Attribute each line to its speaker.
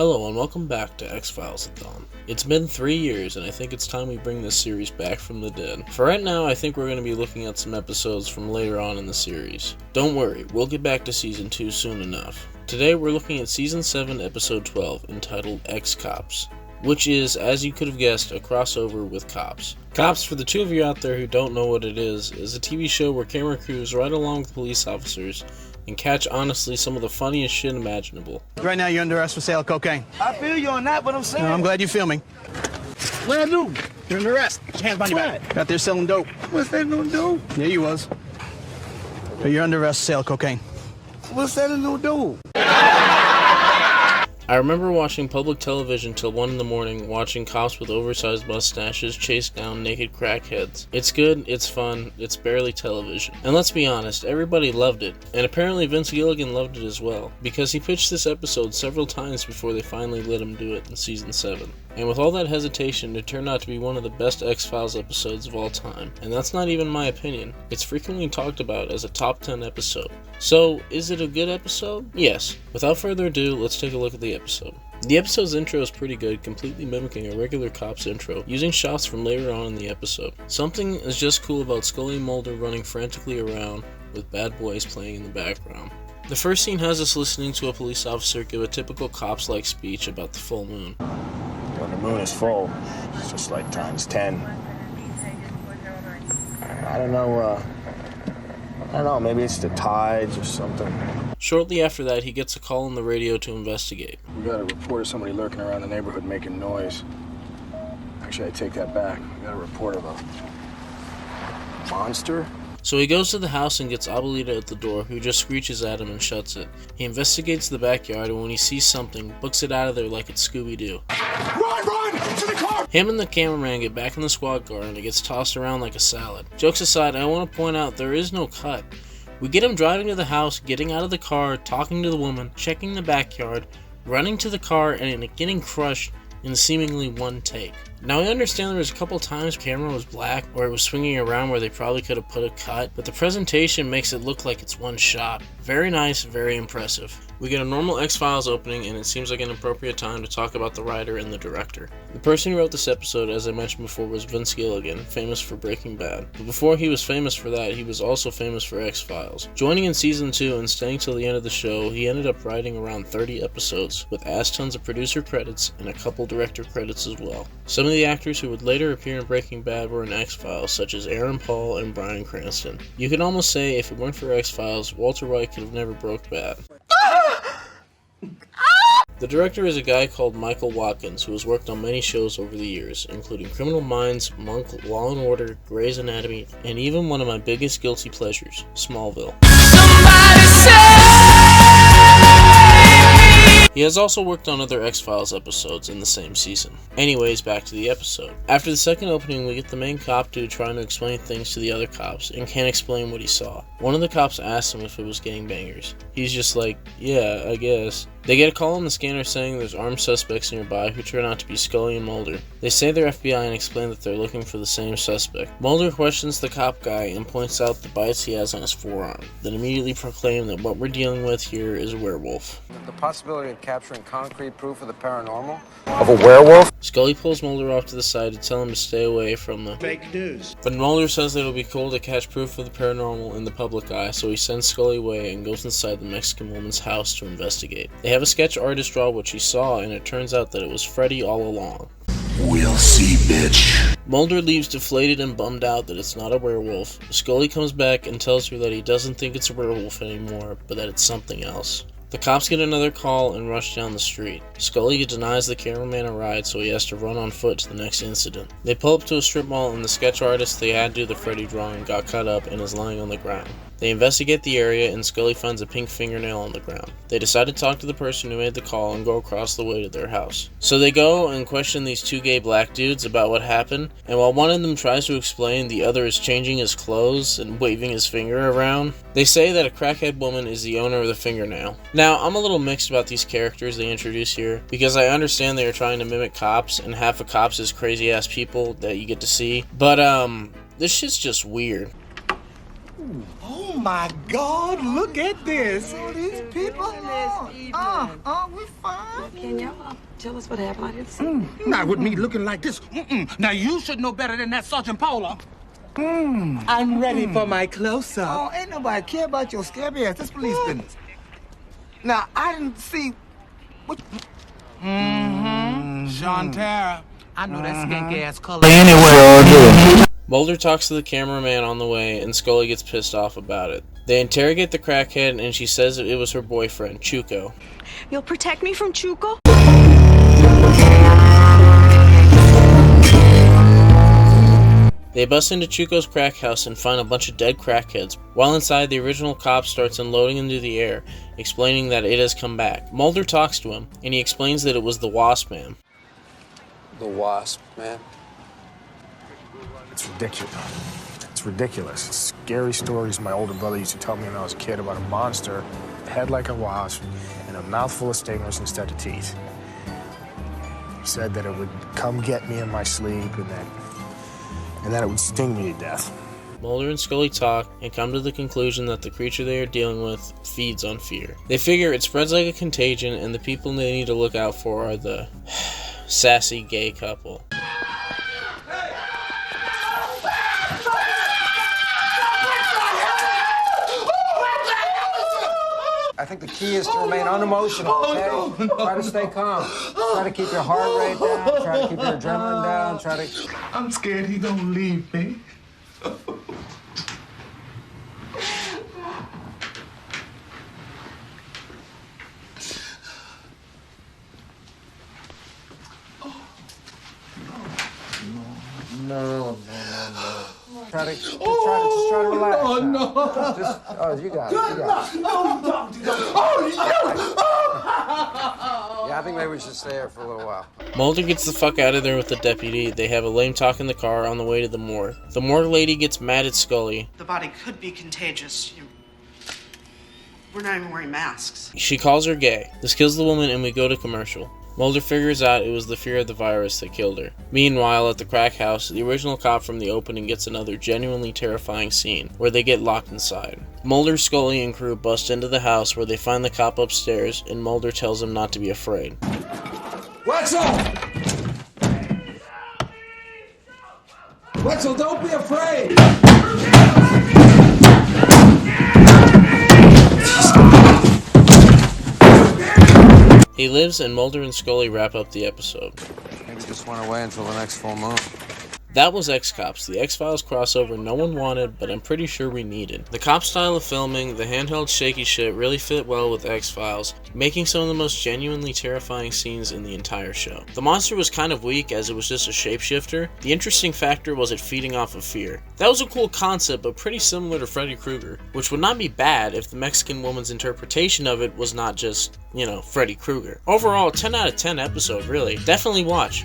Speaker 1: Hello and welcome back to X-Files-athon. It's been 3 years and I think it's time we bring this series back from the dead. For right now, I think we're going to be looking at some episodes from later on in the series. Don't worry, we'll get back to Season 2 soon enough. Today we're looking at Season 7, Episode 12, entitled X-Cops, which is, as you could have guessed, a crossover with Cops. Cops, for the two of you out there who don't know what it is a TV show where camera crews ride along with police officers and catch, honestly, some of the funniest shit imaginable.
Speaker 2: Right now you're under arrest for sale of cocaine.
Speaker 3: I feel you on that, but I'm saying...
Speaker 2: No, I'm glad you're filming.
Speaker 3: What I do?
Speaker 2: You're under arrest. Put your hands behind your back. Out there selling dope.
Speaker 3: What's that gonna do?
Speaker 2: Yeah, you was. But you're under arrest for sale of cocaine.
Speaker 3: What's that gonna do?
Speaker 1: I remember watching public television till 1 in the morning, watching cops with oversized mustaches chase down naked crackheads. It's good, it's fun, it's barely television. And let's be honest, everybody loved it. And apparently Vince Gilligan loved it as well, because he pitched this episode several times before they finally let him do it in Season 7. And with all that hesitation, it turned out to be one of the best X-Files episodes of all time. And that's not even my opinion. It's frequently talked about as a top 10 episode. So, is it a good episode? Yes. Without further ado, let's take a look at the episode. The episode's intro is pretty good, completely mimicking a regular cop's intro, using shots from later on in the episode. Something is just cool about Scully and Mulder running frantically around with bad boys playing in the background. The first scene has us listening to a police officer give a typical cops-like speech about the full moon.
Speaker 4: When the moon is full, it's just like times 10. I don't know, maybe it's the tides or something.
Speaker 1: Shortly after that, he gets a call on the radio to investigate.
Speaker 4: We got a report of somebody lurking around the neighborhood making noise. Actually, I take that back. We got a report of a monster.
Speaker 1: So he goes to the house and gets Abuelita at the door, who just screeches at him and shuts it. He investigates the backyard, and when he sees something, books it out of there like it's Scooby-Doo.
Speaker 4: Run! To the car!
Speaker 1: Him and the cameraman get back in the squad car, and it gets tossed around like a salad. Jokes aside, I want to point out there is no cut. We get him driving to the house, getting out of the car, talking to the woman, checking the backyard, running to the car, and it getting crushed in seemingly one take. Now I understand there was a couple times the camera was black or it was swinging around where they probably could have put a cut, but the presentation makes it look like it's one shot. Very nice, very impressive. We get a normal X-Files opening and it seems like an appropriate time to talk about the writer and the director. The person who wrote this episode, as I mentioned before, was Vince Gilligan, famous for Breaking Bad. But before he was famous for that, he was also famous for X-Files. Joining in Season 2 and staying till the end of the show, he ended up writing around 30 episodes, with ass tons of producer credits and a couple director credits as well. Some of the actors who would later appear in Breaking Bad were in X-Files, such as Aaron Paul and Bryan Cranston. You could almost say if it weren't for X-Files, Walter White could have never broke bad. The director is a guy called Michael Watkins, who has worked on many shows over the years, including Criminal Minds, Monk, Law & Order, Grey's Anatomy, and even one of my biggest guilty pleasures, Smallville. He has also worked on other X-Files episodes in the same season. Anyways, back to the episode. After the second opening, we get the main cop dude trying to explain things to the other cops and can't explain what he saw. One of the cops asks him if it was gangbangers. He's just like, yeah, I guess. They get a call on the scanner saying there's armed suspects nearby who turn out to be Scully and Mulder. They say they're FBI and explain that they're looking for the same suspect. Mulder questions the cop guy and points out the bites he has on his forearm, then immediately proclaim that what we're dealing with here is a werewolf.
Speaker 5: The possibility of capturing concrete proof of the paranormal?
Speaker 4: Of a werewolf?
Speaker 1: Scully pulls Mulder off to the side to tell him to stay away from the
Speaker 3: Fake news.
Speaker 1: But Mulder says that it'll be cool to catch proof of the paranormal in the public eye, so he sends Scully away and goes inside the Mexican woman's house to investigate. They have a sketch artist draw what she saw, and it turns out that it was Freddy all along.
Speaker 6: We'll see, bitch.
Speaker 1: Mulder leaves deflated and bummed out that it's not a werewolf. Scully comes back and tells her that he doesn't think it's a werewolf anymore, but that it's something else. The cops get another call and rush down the street. Scully denies the cameraman a ride, so he has to run on foot to the next incident. They pull up to a strip mall and the sketch artist they had do the Freddy drawing got cut up and is lying on the ground. They investigate the area and Scully finds a pink fingernail on the ground. They decide to talk to the person who made the call and go across the way to their house. So they go and question these two gay black dudes about what happened, and while one of them tries to explain, the other is changing his clothes and waving his finger around. They say that a crackhead woman is the owner of the fingernail. Now, I'm a little mixed about these characters they introduce here, because I understand they are trying to mimic cops, and half of cops is crazy ass people that you get to see, but this shit's just weird.
Speaker 3: Oh my God, look at this. All these people. We fine.
Speaker 7: Can y'all tell us what happened? I didn't see.
Speaker 3: Not with me looking like this. Now you should know better than that, Sergeant Paula. I'm ready for my close-up. Oh, ain't nobody care about your scabby ass. That's police business. Now, I didn't see what... Sean Tara. I know that skink-ass color anyway.
Speaker 1: Mulder talks to the cameraman on the way, and Scully gets pissed off about it. They interrogate the crackhead, and she says it was her boyfriend, Chuco.
Speaker 8: You'll protect me from Chuco?
Speaker 1: They bust into Chuco's crack house and find a bunch of dead crackheads. While inside, the original cop starts unloading into the air, explaining that it has come back. Mulder talks to him, and he explains that it was the Wasp Man.
Speaker 5: The Wasp, man.
Speaker 4: It's ridiculous. It's ridiculous. Scary stories my older brother used to tell me when I was a kid about a monster, head like a wasp, and a mouthful of stingers instead of teeth. He said that it would come get me in my sleep, and that it would sting me to death.
Speaker 1: Mulder and Scully talk and come to the conclusion that the creature they are dealing with feeds on fear. They figure it spreads like a contagion, and the people they need to look out for are the sassy gay couple.
Speaker 5: I think the key is to remain unemotional, okay? Try to stay calm. Try to keep your heart rate down. Try to keep your adrenaline down. Try to...
Speaker 3: I'm scared he don't leave me.
Speaker 5: No. Try to just try to relax. Oh no! You got it. Yeah, I think maybe we should stay here for a little while.
Speaker 1: Mulder gets the fuck out of there with the deputy. They have a lame talk in the car on the way to the morgue. The morgue lady gets mad at Scully.
Speaker 9: The body could be contagious. We're not even wearing masks.
Speaker 1: She calls her gay. This kills the woman, and we go to commercial. Mulder figures out it was the fear of the virus that killed her. Meanwhile, at the crack house, the original cop from the opening gets another genuinely terrifying scene, where they get locked inside. Mulder, Scully, and crew bust into the house where they find the cop upstairs, and Mulder tells them not to be afraid.
Speaker 10: Wetzel! Wetzel, don't be afraid!
Speaker 1: He lives, and Mulder and Scully wrap up the episode.
Speaker 5: Maybe just went away until the next full moon.
Speaker 1: That was X-Cops, the X-Files crossover no one wanted, but I'm pretty sure we needed. The cop style of filming, the handheld shaky shit really fit well with X-Files, making some of the most genuinely terrifying scenes in the entire show. The monster was kind of weak as it was just a shapeshifter. The interesting factor was it feeding off of fear. That was a cool concept, but pretty similar to Freddy Krueger, which would not be bad if the Mexican woman's interpretation of it was not just, Freddy Krueger. Overall, 10 out of 10 episode, really. Definitely watch.